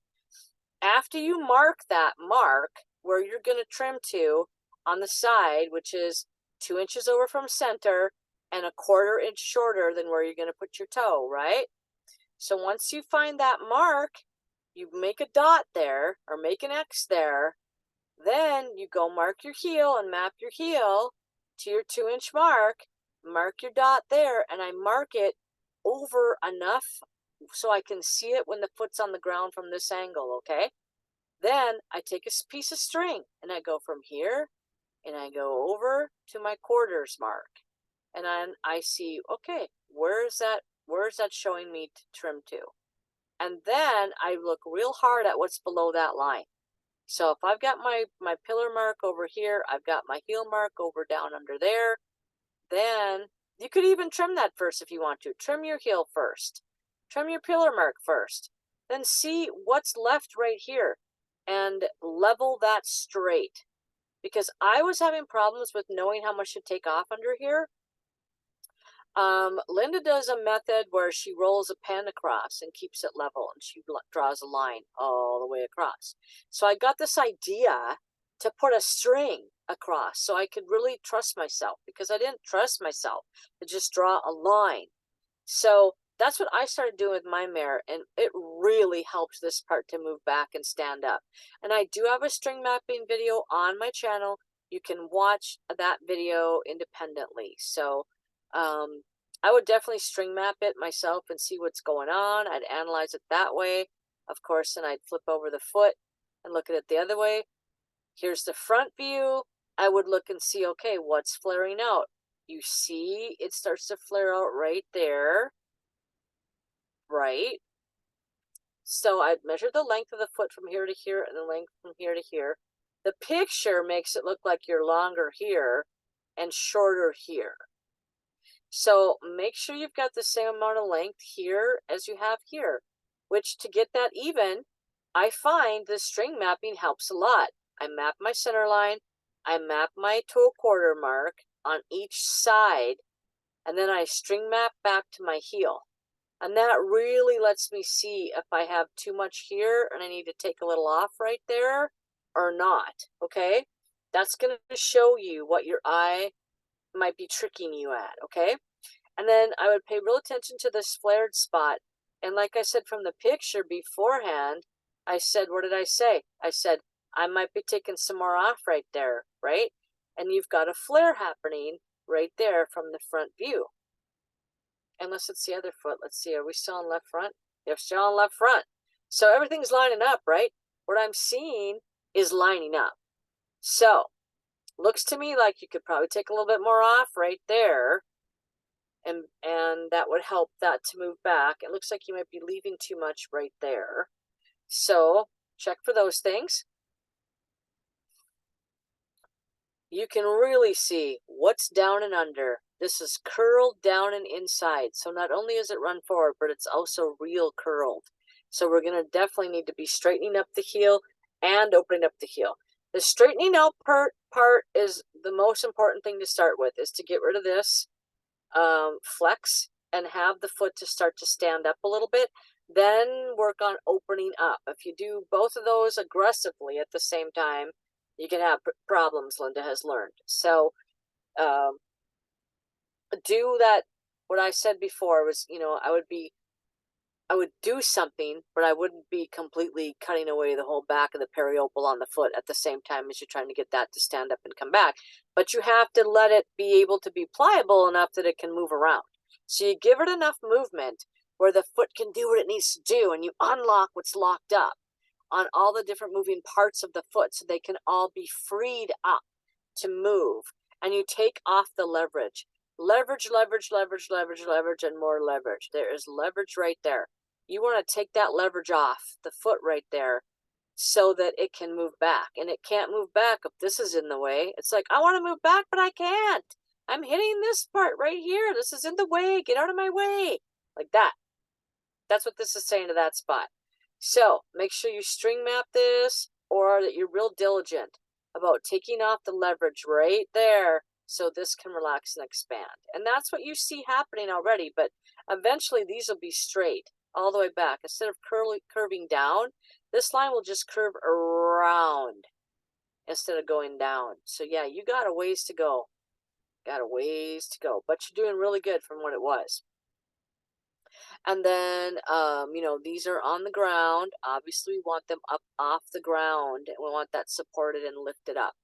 After you mark that mark where you're going to trim to on the side, which is 2 inches over from center and a 1/4 inch shorter than where you're going to put your toe, right? So once you find that mark, you make a dot there or make an X there. Then you go mark your heel and map your heel to your 2-inch mark, mark your dot there, and I mark it over enough so I can see it when the foot's on the ground from this angle, okay? Then I take a piece of string and I go from here and I go over to my quarters mark. And then I see, okay, where's that showing me to trim to? And then I look real hard at what's below that line. So if I've got my pillar mark over here, I've got my heel mark over down under there, then you could even trim that first if you want to. Trim your heel first. Trim your pillar mark first. Then see what's left right here and level that straight. Because I was having problems with knowing how much to take off under here. Linda does a method where she rolls a pen across and keeps it level, and she draws a line all the way across. So I got this idea to put a string across so I could really trust myself, because I didn't trust myself to just draw a line. So that's what I started doing with my mare, and it really helped this part to move back and stand up. And I do have a string mapping video on my channel. You can watch that video independently. So I would definitely string map it myself and see what's going on. I'd analyze it that way. Of course, then I'd flip over the foot and look at it the other way. Here's the front view. I would look and see, okay, what's flaring out? You see it starts to flare out right there, right? So I'd measure the length of the foot from here to here and the length from here to here. The picture makes it look like you're longer here and shorter here. So make sure you've got the same amount of length here as you have here, which to get that even, I find the string mapping helps a lot. I map my center line, I map my toe quarter mark on each side, and then I string map back to my heel. And that really lets me see if I have too much here and I need to take a little off right there or not, okay? That's going to show you what your eye might be tricking you at, okay? And then I would pay real attention to this flared spot. And like I said from the picture beforehand, I said, what did I say? I said, I might be taking some more off right there, right? And you've got a flare happening right there from the front view. Unless it's the other foot. Let's see, are we still on left front? Yep, still on left front. So everything's lining up, right? What I'm seeing is lining up. So, looks to me like you could probably take a little bit more off right there. And that would help that to move back. It looks like you might be leaving too much right there. So, check for those things. You can really see what's down and under. This is curled down and inside. So not only is it run forward, but it's also real curled. So we're going to definitely need to be straightening up the heel and opening up the heel. The straightening out part is the most important thing to start with, is to get rid of this flex and have the foot to start to stand up a little bit. Then work on opening up. If you do both of those aggressively at the same time, you can have problems, Linda has learned. So do that. What I said before was, I would do something, but I wouldn't be completely cutting away the whole back of the periopal on the foot at the same time as you're trying to get that to stand up and come back. But you have to let it be able to be pliable enough that it can move around. So you give it enough movement where the foot can do what it needs to do, and you unlock what's locked up on all the different moving parts of the foot so they can all be freed up to move. And you take off the leverage. Leverage, leverage, leverage, leverage, leverage, and more leverage. There is leverage right there. You want to take that leverage off the foot right there so that it can move back. And it can't move back if this is in the way. It's like, I want to move back, but I can't. I'm hitting this part right here. This is in the way. Get out of my way. Like that. That's what this is saying to that spot. So make sure you string map this, or that you're real diligent about taking off the leverage right there so this can relax and expand. And that's what you see happening already, but eventually these will be straight all the way back. Instead of curving down, this line will just curve around instead of going down. So yeah, you got a ways to go. Got a ways to go, but you're doing really good from what it was. And then, these are on the ground. Obviously, we want them up off the ground, and we want that supported and lifted up.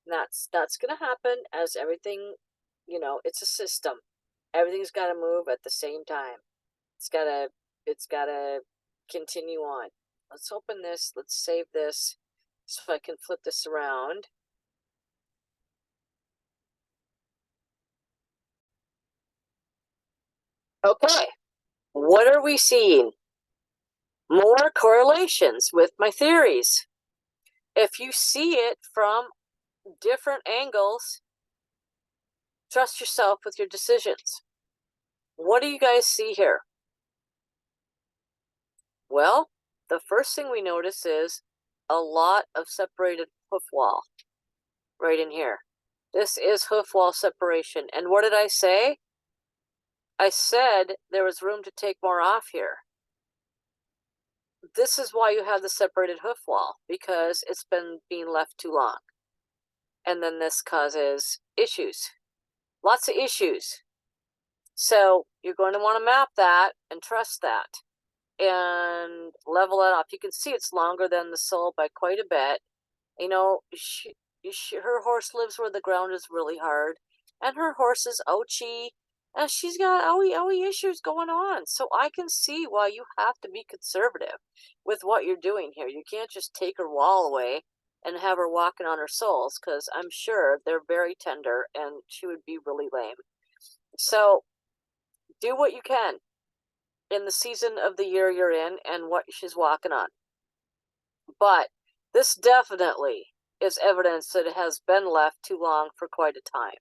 And that's going to happen as everything, it's a system. Everything's got to move at the same time. It's got to continue on. Let's open this. Let's save this so I can flip this around. Okay. What are we seeing? More correlations with my theories. If you see it from different angles, trust yourself with your decisions. What do you guys see here? Well, the first thing we notice is a lot of separated hoof wall right in here. This is hoof wall separation. And what did I say? I said there was room to take more off here. This is why you have the separated hoof wall, because it's been being left too long. And then this causes issues. Lots of issues. So you're going to want to map that and trust that and level it off. You can see it's longer than the sole by quite a bit. Her horse lives where the ground is really hard, and her horse is ouchy, and she's got owie issues going on. So I can see why you have to be conservative with what you're doing here. You can't just take her wall away and have her walking on her soles, because I'm sure they're very tender and she would be really lame. So do what you can in the season of the year you're in and what she's walking on. But this definitely is evidence that it has been left too long for quite a time.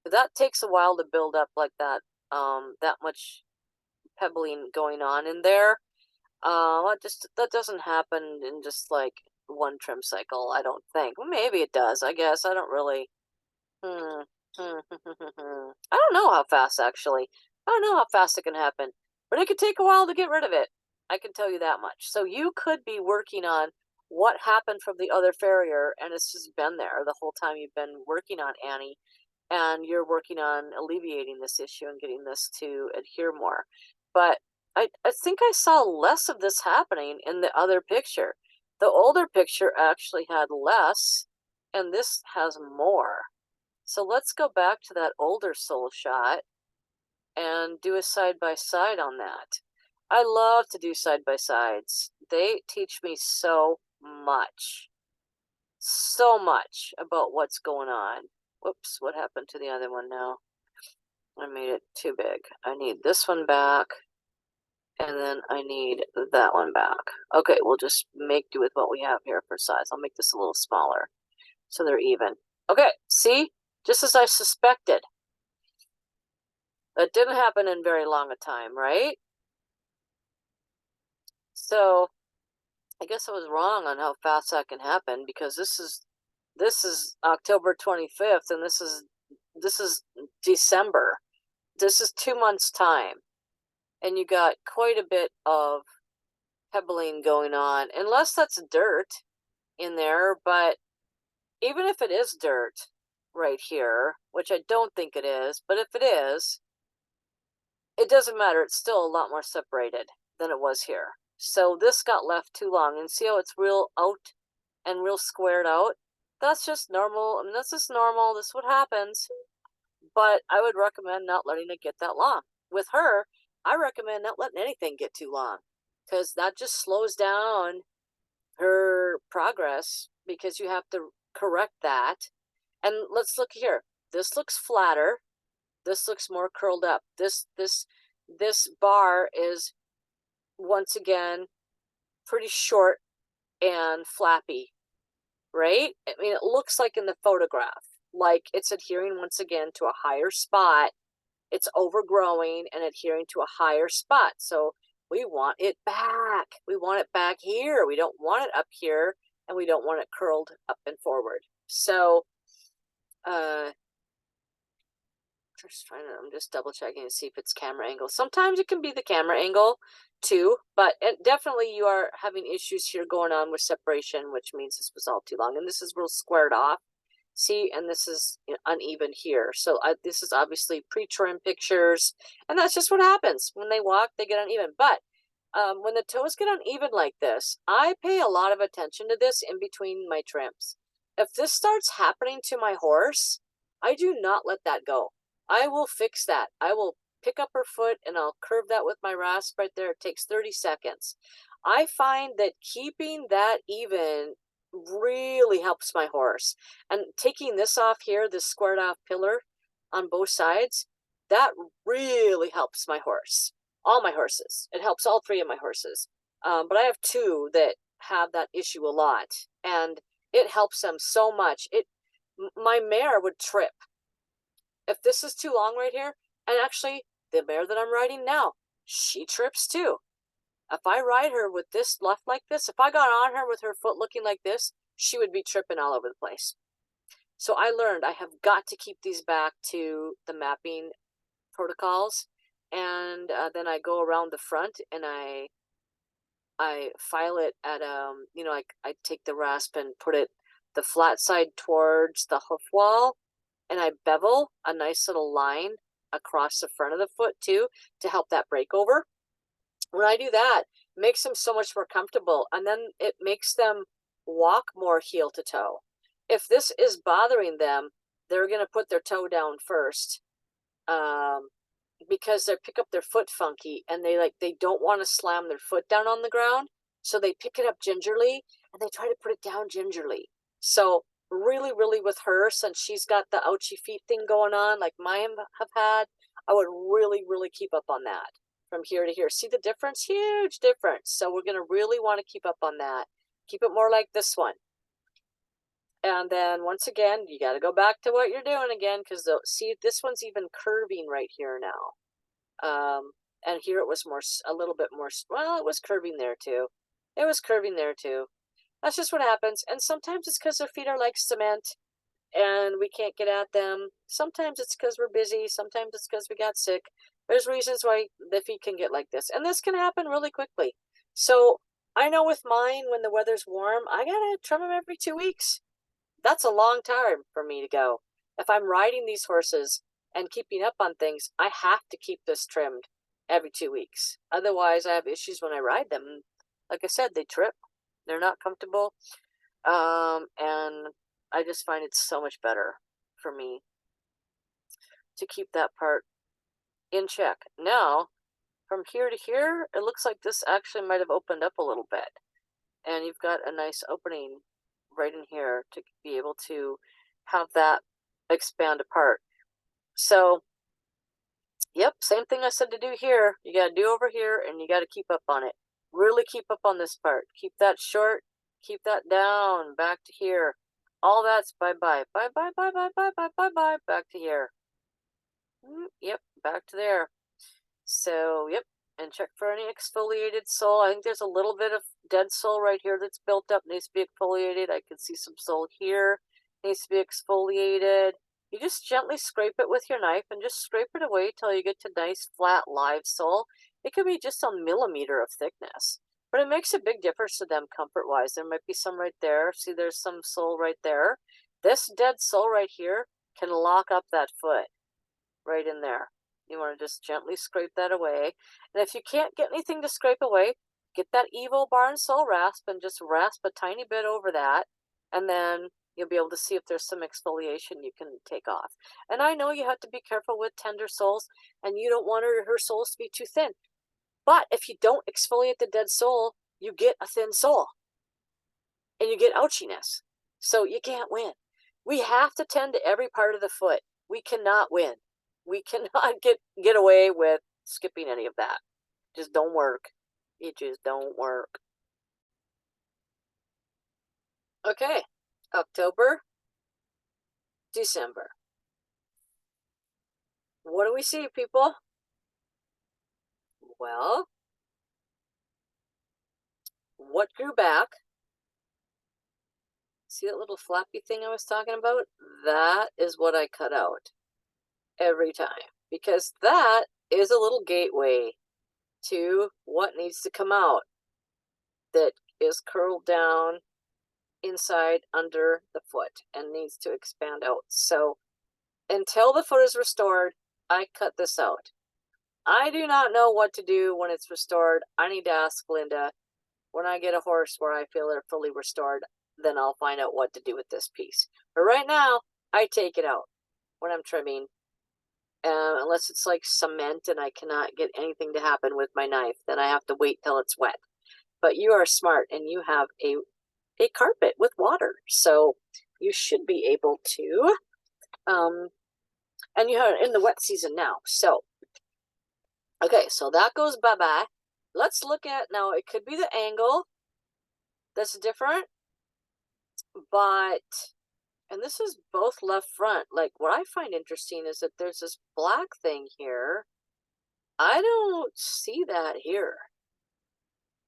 That takes a while to build up like that, that much pebbling going on in there. That doesn't happen in just like one trim cycle, I don't think. Well, maybe it does, I guess. I don't really. I don't know how fast, actually. I don't know how fast it can happen. but it could take a while to get rid of it. I can tell you that much. So you could be working on what happened from the other farrier, and it's just been there the whole time you've been working on Annie, and you're working on alleviating this issue and getting this to adhere more. But I think I saw less of this happening in the other picture. The older picture actually had less, and this has more. So let's go back to that older soul shot and do a side-by-side on that. I love to do side-by-sides. They teach me so much about what's going on. Whoops, what happened to the other one now? I made it too big. I need this one back, and then I need that one back. Okay, we'll just make do with what we have here for size. I'll make this a little smaller so they're even. Okay, see? Just as I suspected. That didn't happen in very long a time, right? So I guess I was wrong on how fast that can happen, because this is October 25th, and this is December. This is 2 months time, and you got quite a bit of pebbling going on, unless that's dirt in there. But even if it is dirt right here, which I don't think it is, but if it is, it doesn't matter. It's still a lot more separated than it was here. So this got left too long, and see how it's real out and real squared out? That's just normal. I mean, that's just normal. This is what happens. But I would recommend not letting it get that long. With her, I recommend not letting anything get too long, because that just slows down her progress, because you have to correct that. And let's look here. This looks flatter. This looks more curled up. This bar is, once again, pretty short and flappy, right? I mean, it looks like in the photograph, like it's adhering once again to a higher spot. It's overgrowing and adhering to a higher spot. So we want it back. We want it back here. We don't want it up here, and we don't want it curled up and forward. So I'm just double checking to see if it's camera angle. Sometimes it can be the camera angle too, but definitely you are having issues here going on with separation, which means this was all too long. And this is real squared off. See, and this is uneven here. So this is obviously pre-trim pictures, and that's just what happens. When they walk, they get uneven. But when the toes get uneven like this, I pay a lot of attention to this in between my trims. If this starts happening to my horse, I do not let that go. I will fix that. I will pick up her foot and I'll curve that with my rasp right there. It takes 30 seconds. I find that keeping that even really helps my horse. And taking this off here, this squared off pillar on both sides, that really helps my horse. All my horses. It helps all 3 of my horses. But I have 2 that have that issue a lot, and it helps them so much. My mare would trip if this is too long right here. And actually, the mare that I'm riding now, she trips too. If I ride her with this left like this, if I got on her with her foot looking like this, she would be tripping all over the place. So I learned I have got to keep these back to the mapping protocols. And then I go around the front and I file it at, I take the rasp and put it the flat side towards the hoof wall, and I bevel a nice little line across the front of the foot too, to help that break over. When I do that, it makes them so much more comfortable, and then it makes them walk more heel to toe. If this is bothering them, they're going to put their toe down first, because they pick up their foot funky, and they don't want to slam their foot down on the ground, so they pick it up gingerly and they try to put it down gingerly. So really, really, with her, since she's got the ouchy feet thing going on like mine have had, I would really, really keep up on that from here to here. See the difference? Huge difference. So we're going to really want to keep up on that. Keep it more like this one. And then once again, you got to go back to what you're doing again, because see, this one's even curving right here now. And here it was a little bit more, well, it was curving there too. It was curving there too. That's just what happens. And sometimes it's because their feet are like cement and we can't get at them. Sometimes it's because we're busy. Sometimes it's because we got sick. There's reasons why the feet can get like this, and this can happen really quickly. So I know with mine, when the weather's warm, I gotta trim them every 2 weeks. That's a long time for me to go. If I'm riding these horses and keeping up on things, I have to keep this trimmed every 2 weeks. Otherwise, I have issues when I ride them. Like I said, they trip. They're not comfortable. And I just find it so much better for me to keep that part in check. Now, from here to here, it looks like this actually might have opened up a little bit. And you've got a nice opening right in here to be able to have that expand apart. So, yep, same thing I said to do here. You got to do over here, and you got to keep up on it. Really keep up on this part. Keep that short. Keep that down. Back to here. All that's bye-bye. Bye-bye, bye-bye, bye-bye, bye-bye. Back to here. Yep, back to there. So, yep, and check for any exfoliated sole. I think there's a little bit of dead sole right here that's built up, needs to be exfoliated. I can see some sole here, needs to be exfoliated. You just gently scrape it with your knife and just scrape it away till you get to nice flat live sole. It could be just a millimeter of thickness, but it makes a big difference to them comfort-wise. There might be some right there. See, there's some sole right there. This dead sole right here can lock up that foot right in there. You want to just gently scrape that away. And if you can't get anything to scrape away, get that Evo Barn Sole Rasp and just rasp a tiny bit over that. And then you'll be able to see if there's some exfoliation you can take off. And I know you have to be careful with tender soles, and you don't want her soles to be too thin. But if you don't exfoliate the dead sole, you get a thin sole. And you get ouchiness. So you can't win. We have to tend to every part of the foot. We cannot win. We cannot get away with skipping any of that. Just don't work. It just don't work. Okay, October, December. What do we see, people? Well, what grew back? See that little flappy thing I was talking about? That is what I cut out every time, because that is a little gateway to what needs to come out that is curled down inside under the foot and needs to expand out. So until the foot is restored, I cut this out. I do not know what to do when it's restored. I need to ask Linda. When I get a horse where I feel they're fully restored, then I'll find out what to do with this piece. But right now, I take it out when I'm trimming. Unless it's like cement and I cannot get anything to happen with my knife, then I have to wait till it's wet. But you are smart and you have a carpet with water, so you should be able to. And you are in the wet season now, so okay, so that goes bye-bye. Let's look at now. It could be the angle that's different, but and this is both left front. Like, what I find interesting is that there's this black thing here. I don't see that here.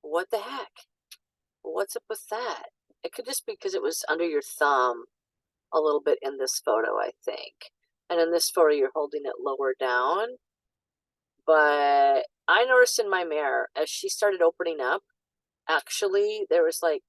What the heck? What's up with that? It could just be because it was under your thumb a little bit in this photo, I think. And in this photo, you're holding it lower down. But I noticed in my mare, as she started opening up, actually, there was like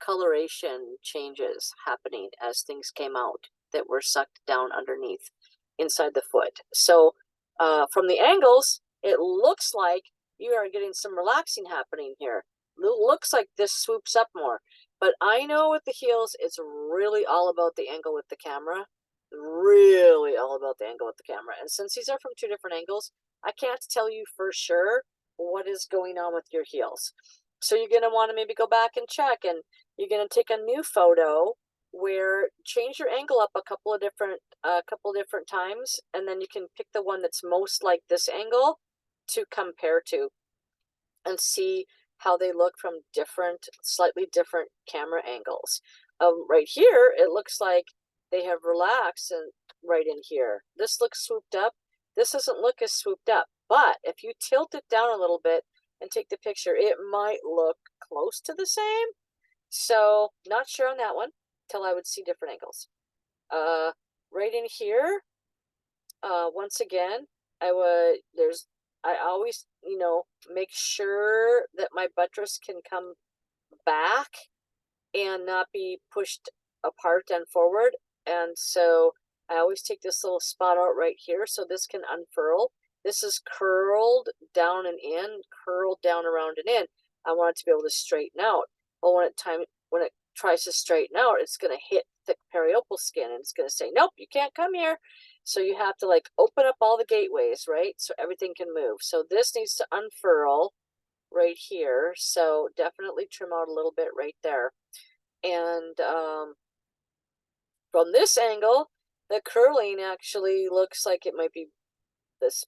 coloration changes happening as things came out that were sucked down underneath inside the foot. So from the angles, it looks like you are getting some relaxing happening here. It looks like this swoops up more. But I know with the heels, it's really all about the angle with the camera. Really all about the angle with the camera. And since these are from two different angles, I can't tell you for sure what is going on with your heels. So you're going to want to maybe go back and check, and you're going to take a new photo where change your angle up a couple of different times, and then you can pick the one that's most like this angle to compare to and see how they look from slightly different camera angles. Right here, it looks like they have relaxed, and right in here, this looks swooped up. This doesn't look as swooped up, but if you tilt it down a little bit and take the picture, it might look close to the same. So not sure on that one till I would see different angles. Right in here, once again, I always, make sure that my buttress can come back and not be pushed apart and forward. And so I always take this little spot out right here so this can unfurl. This is curled down and in, curled down around and in. I want it to be able to straighten out. But when it tries to straighten out, it's going to hit thick periopal skin and it's going to say, nope, you can't come here. So you have to like open up all the gateways, right? So everything can move. So this needs to unfurl right here. So definitely trim out a little bit right there. And from this angle, the curling actually looks like it might be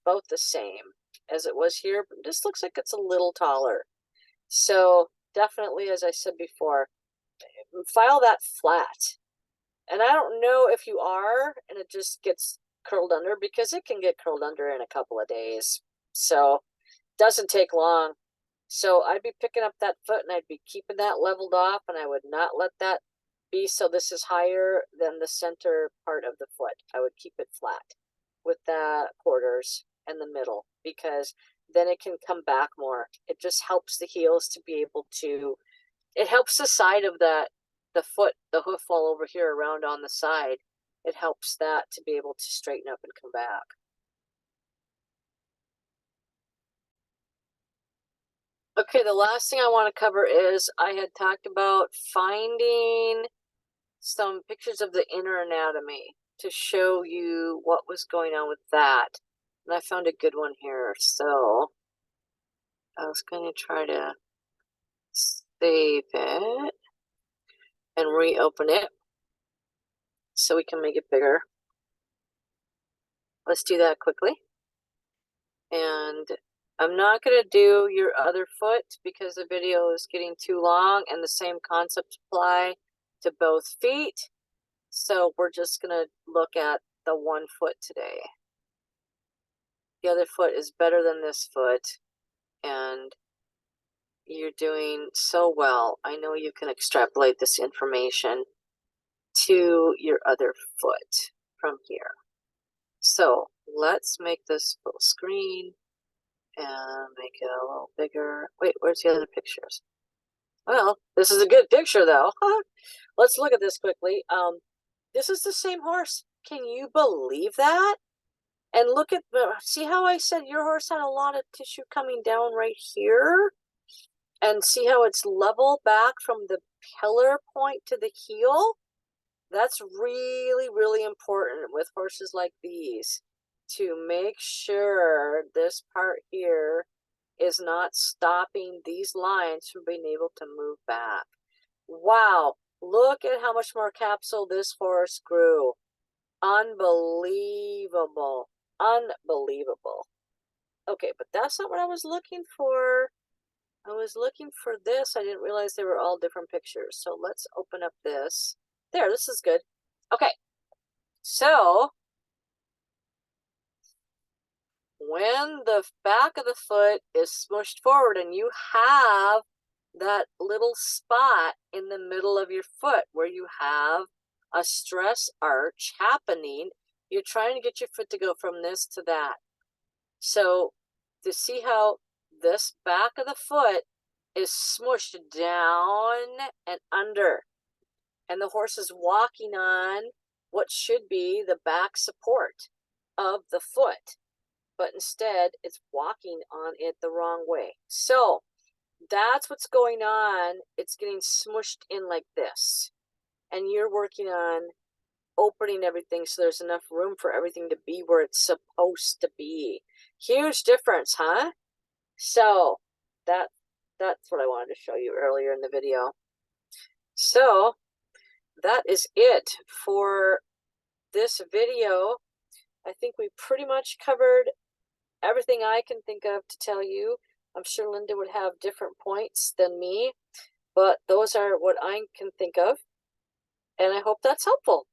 about the same as it was here, but this looks like it's a little taller. So definitely, as I said before, file that flat. And I don't know if you are and it just gets curled under, because it can get curled under in a couple of days. So it doesn't take long. So I'd be picking up that foot and I'd be keeping that leveled off, and I would not let that be so this is higher than the center part of the foot. I would keep it flat with the quarters and the middle, because then it can come back more. It just helps the heels to be able to, it helps the side of the foot, the hoof all over here around on the side. It helps that to be able to straighten up and come back. Okay, the last thing I want to cover is I had talked about finding some pictures of the inner anatomy to show you what was going on with that. And I found a good one here. So I was going to try to save it and reopen it so we can make it bigger. Let's do that quickly. And I'm not going to do your other foot because the video is getting too long, and the same concepts apply to both feet. So we're just going to look at the one foot today. The other foot is better than this foot, and you're doing so well. I know you can extrapolate this information to your other foot from here. So let's make this full screen and make it a little bigger. Wait, where's the other pictures? Well, this is a good picture though. Let's look at this quickly. This is the same horse. Can you believe that? And look at, see how I said your horse had a lot of tissue coming down right here? And see how it's level back from the pillar point to the heel? That's really, really important with horses like these, to make sure this part here is not stopping these lines from being able to move back. Wow, look at how much more capsule this horse grew. Unbelievable. Unbelievable. Okay, but that's not what I was looking for. I was looking for this. I didn't realize they were all different pictures. So let's open up this. There, this is good. Okay, so when the back of the foot is smushed forward and you have that little spot in the middle of your foot where you have a stress arch happening, you're trying to get your foot to go from this to that. So to see how this back of the foot is smushed down and under, and the horse is walking on what should be the back support of the foot, but instead it's walking on it the wrong way. So that's what's going on. It's getting smushed in like this, and you're working on opening everything so there's enough room for everything to be where it's supposed to be. Huge difference, huh? So that's what I wanted to show you earlier in the video. So that is it for this video. I think we pretty much covered everything I can think of to tell you. I'm sure Linda would have different points than me, but those are what I can think of, and I hope that's helpful.